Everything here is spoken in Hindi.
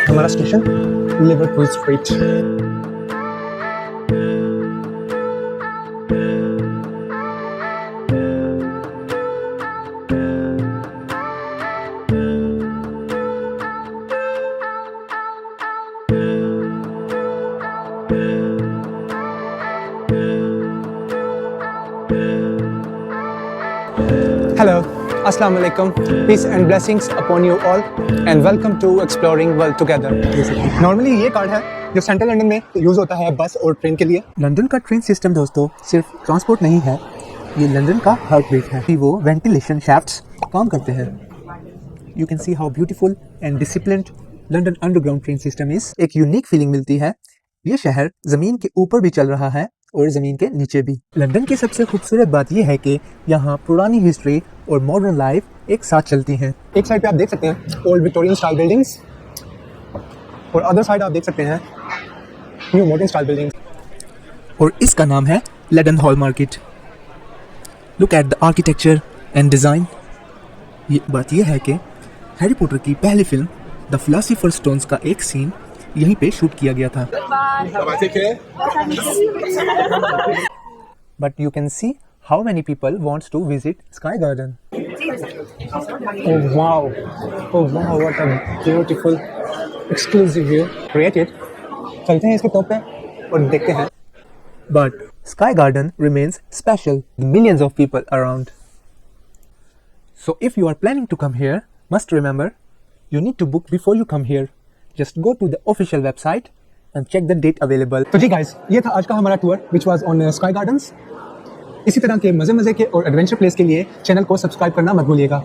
हमारा station Liverpool street. Hello, Assalamu alaikum, peace and blessings upon you all and welcome to Exploring World Together। Normally ये कार्ड है जो सेंट्रल लंदन में यूज़ होता है बस और ट्रेन के लिए। लंदन का ट्रेन सिस्टम दोस्तों सिर्फ ट्रांसपोर्ट नहीं है, ये लंदन का हार्ट बीट है। वो वेंटिलेशन शैफ्ट्स काम करते हैं। You can see how beautiful and disciplined London underground train system is. एक यूनिक फीलिंग मिलती है। ये शहर ज़मीन के ऊपर भी चल रहा है और ज़मीन के नीचे भी। लंदन की सबसे खूबसूरत बात यह है कि यहाँ पुरानी हिस्ट्री और मॉडर्न लाइफ एक साथ चलती हैं। एक साइड पे आप देख सकते हैं ओल्ड विक्टोरियन स्टाइल बिल्डिंग्स और अदर साइड आप देख सकते हैं न्यू मॉडर्न स्टाइल बिल्डिंग्स। और इसका नाम है Leadenhall market. Look at the architecture and design. ये बात यह है कि हैरी पॉटर की पहली फिल्म द फिलॉसफर्स स्टोन्स का एक सीन यहीं पे शूट किया गया था। But you can see how many people wants to visit Sky Garden. Oh wow, what a beautiful exclusive view created। चलते हैं इसके टॉप पे और देखते हैं। But Sky Garden remains special. Millions of people around. So if you are planning to come here, must remember, you need to book before you come here. Just go to the official website and check the date available. तो जी गाइस, ये था आज का हमारा tour which was on Sky Gardens। इसी तरह के मज़े के और एडवेंचर प्लेस के लिए चैनल को सब्सक्राइब करना मत भूलिएगा।